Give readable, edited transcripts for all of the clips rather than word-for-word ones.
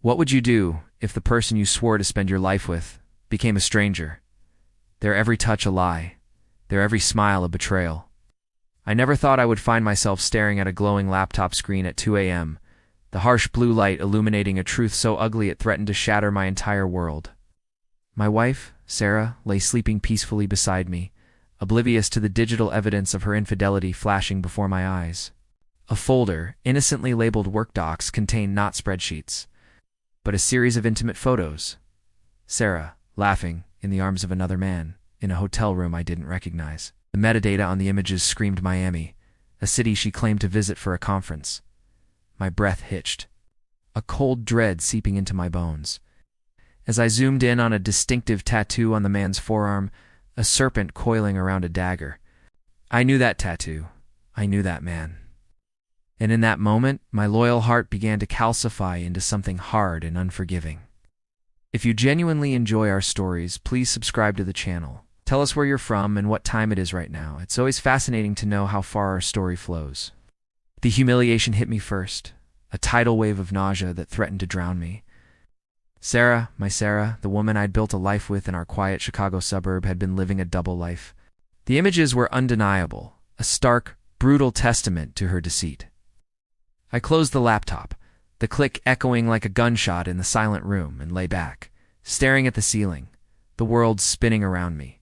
What would you do if the person you swore to spend your life with became a stranger? Their every touch a lie, their every smile a betrayal. I never thought I would find myself staring at a glowing laptop screen at 2 a.m., the harsh blue light illuminating a truth so ugly it threatened to shatter my entire world. My wife, Sarah, lay sleeping peacefully beside me, oblivious to the digital evidence of her infidelity flashing before my eyes. A folder, innocently labeled work docs, contained not spreadsheets, but a series of intimate photos. Sarah, laughing, in the arms of another man, in a hotel room I didn't recognize. The metadata on the images screamed Miami, a city she claimed to visit for a conference. My breath hitched, a cold dread seeping into my bones. As I zoomed in on a distinctive tattoo on the man's forearm, a serpent coiling around a dagger. I knew that tattoo. I knew that man. And in that moment, my loyal heart began to calcify into something hard and unforgiving. If you genuinely enjoy our stories, please subscribe to the channel. Tell us where you're from and what time it is right now. It's always fascinating to know how far our story flows. The humiliation hit me first, a tidal wave of nausea that threatened to drown me. Sarah, my Sarah, the woman I'd built a life with in our quiet Chicago suburb, had been living a double life. The images were undeniable, a stark, brutal testament to her deceit. I closed the laptop, the click echoing like a gunshot in the silent room, and lay back, staring at the ceiling, the world spinning around me.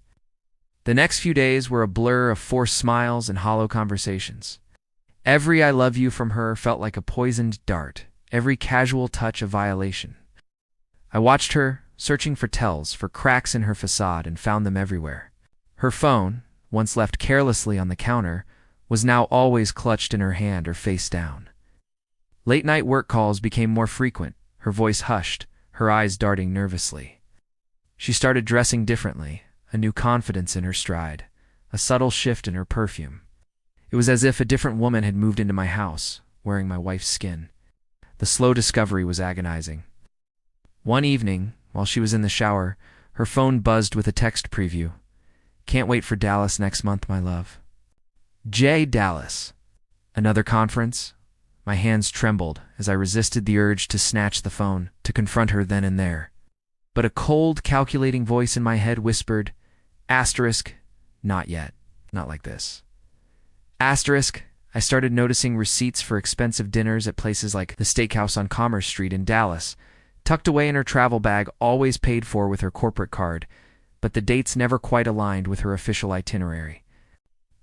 The next few days were a blur of forced smiles and hollow conversations. Every "I love you" from her felt like a poisoned dart, every casual touch a violation. I watched her, searching for tells, for cracks in her facade, and found them everywhere. Her phone, once left carelessly on the counter, was now always clutched in her hand or face down. Late-night work calls became more frequent, her voice hushed, her eyes darting nervously. She started dressing differently, a new confidence in her stride, a subtle shift in her perfume. It was as if a different woman had moved into my house, wearing my wife's skin. The slow discovery was agonizing. One evening, while she was in the shower, her phone buzzed with a text preview. "Can't wait for Dallas next month, my love." Dallas. Another conference? My hands trembled as I resisted the urge to snatch the phone, to confront her then and there. But a cold, calculating voice in my head whispered, "Asterisk, not yet, not like this." Asterisk, I started noticing receipts for expensive dinners at places like the steakhouse on Commerce Street in Dallas, tucked away in her travel bag, always paid for with her corporate card, but the dates never quite aligned with her official itinerary.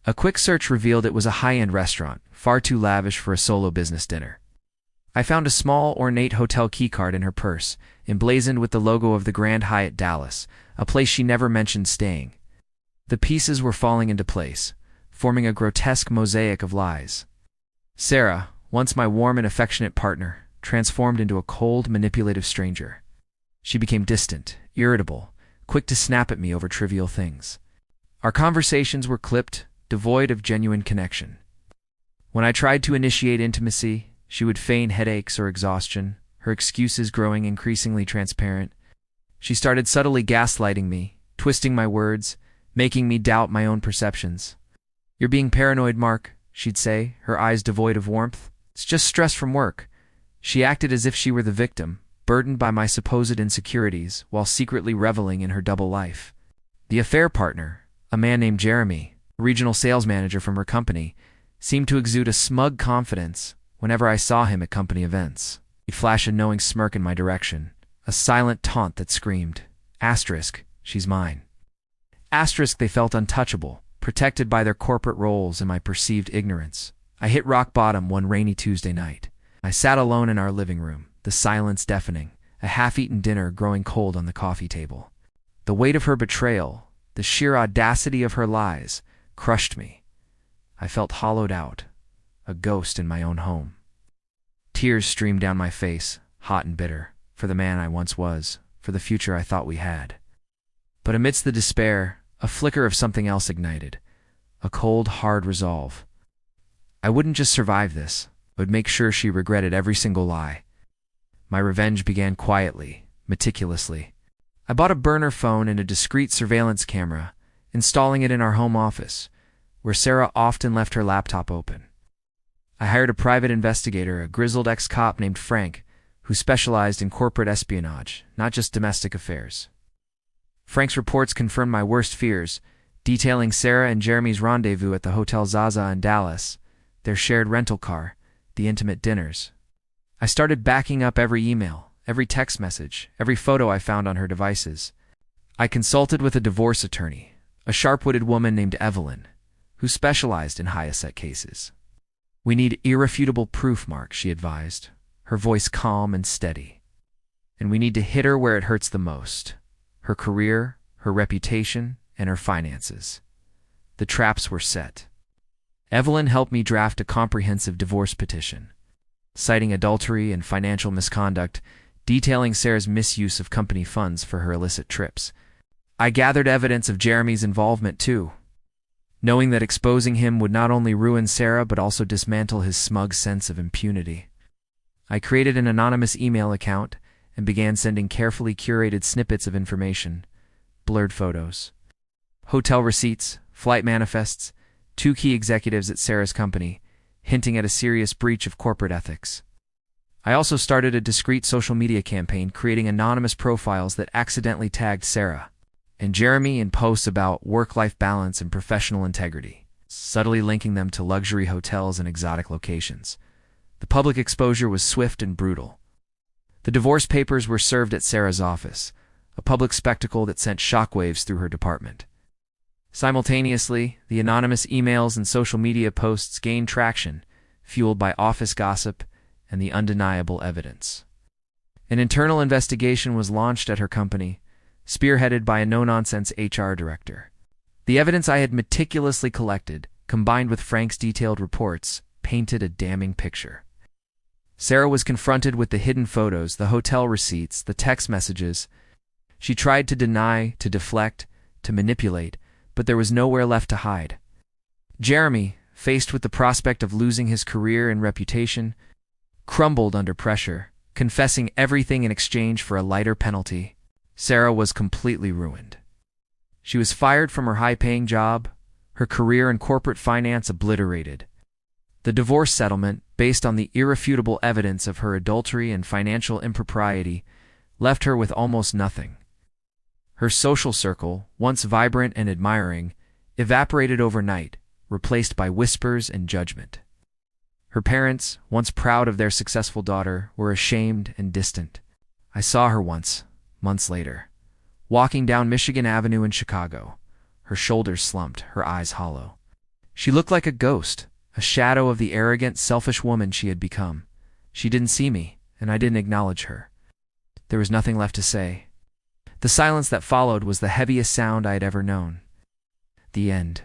A quick search revealed it was a high-end restaurant, far too lavish for a solo business dinner. I found a small, ornate hotel keycard in her purse, emblazoned with the logo of the Grand Hyatt Dallas, a place she never mentioned staying. The pieces were falling into place, forming a grotesque mosaic of lies. Sarah, once my warm and affectionate partner, transformed into a cold, manipulative stranger. She became distant, irritable, quick to snap at me over trivial things. Our conversations were clipped, devoid of genuine connection. When I tried to initiate intimacy, she would feign headaches or exhaustion, her excuses growing increasingly transparent. She started subtly gaslighting me, twisting my words, making me doubt my own perceptions. "You're being paranoid, Mark," she'd say, her eyes devoid of warmth. "It's just stress from work." She acted as if she were the victim, burdened by my supposed insecurities, while secretly reveling in her double life. The affair partner, a man named Jeremy, a regional sales manager from her company, seemed to exude a smug confidence whenever I saw him at company events. He'd flash a knowing smirk in my direction, a silent taunt that screamed, "Asterisk, she's mine." Asterisk, they felt untouchable, protected by their corporate roles and my perceived ignorance. I hit rock bottom one rainy Tuesday night. I sat alone in our living room, the silence deafening, a half-eaten dinner growing cold on the coffee table. The weight of her betrayal, the sheer audacity of her lies, crushed me. I felt hollowed out, a ghost in my own home. Tears streamed down my face, hot and bitter, for the man I once was, for the future I thought we had. But amidst the despair, a flicker of something else ignited, a cold, hard resolve. I wouldn't just survive this, I would make sure she regretted every single lie. My revenge began quietly, meticulously. I bought a burner phone and a discreet surveillance camera, installing it in our home office, where Sarah often left her laptop open. I hired a private investigator, a grizzled ex-cop named Frank, who specialized in corporate espionage, not just domestic affairs. Frank's reports confirmed my worst fears, detailing Sarah and Jeremy's rendezvous at the Hotel Zaza in Dallas, their shared rental car, the intimate dinners. I started backing up every email, every text message, every photo I found on her devices. I consulted with a divorce attorney, a sharp-witted woman named Evelyn, who specialized in high-asset cases. "We need irrefutable proof, Mark," she advised, her voice calm and steady. "And we need to hit her where it hurts the most: her career, her reputation, and her finances." The traps were set. Evelyn helped me draft a comprehensive divorce petition, citing adultery and financial misconduct, detailing Sarah's misuse of company funds for her illicit trips. I gathered evidence of Jeremy's involvement too, knowing that exposing him would not only ruin Sarah but also dismantle his smug sense of impunity. I created an anonymous email account and began sending carefully curated snippets of information, blurred photos, hotel receipts, flight manifests, 2 key executives at Sarah's company, hinting at a serious breach of corporate ethics. I also started a discreet social media campaign creating anonymous profiles that accidentally tagged Sarah and Jeremy in posts about work-life balance and professional integrity, subtly linking them to luxury hotels and exotic locations. The public exposure was swift and brutal. The divorce papers were served at Sarah's office, a public spectacle that sent shockwaves through her department. Simultaneously, the anonymous emails and social media posts gained traction, fueled by office gossip and the undeniable evidence. An internal investigation was launched at her company, spearheaded by a no-nonsense HR director. The evidence I had meticulously collected, combined with Frank's detailed reports, painted a damning picture. Sarah was confronted with the hidden photos, the hotel receipts, the text messages. She tried to deny, to deflect, to manipulate, but there was nowhere left to hide. Jeremy, faced with the prospect of losing his career and reputation, crumbled under pressure, confessing everything in exchange for a lighter penalty. Sarah was completely ruined. She was fired from her high-paying job, her career in corporate finance obliterated. The divorce settlement, based on the irrefutable evidence of her adultery and financial impropriety, left her with almost nothing. Her social circle, once vibrant and admiring, evaporated overnight, replaced by whispers and judgment. Her parents, once proud of their successful daughter, were ashamed and distant. I saw her once, months later, walking down Michigan Avenue in Chicago, her shoulders slumped, her eyes hollow. She looked like a ghost, a shadow of the arrogant, selfish woman she had become. She didn't see me, and I didn't acknowledge her. There was nothing left to say. The silence that followed was the heaviest sound I had ever known. The end.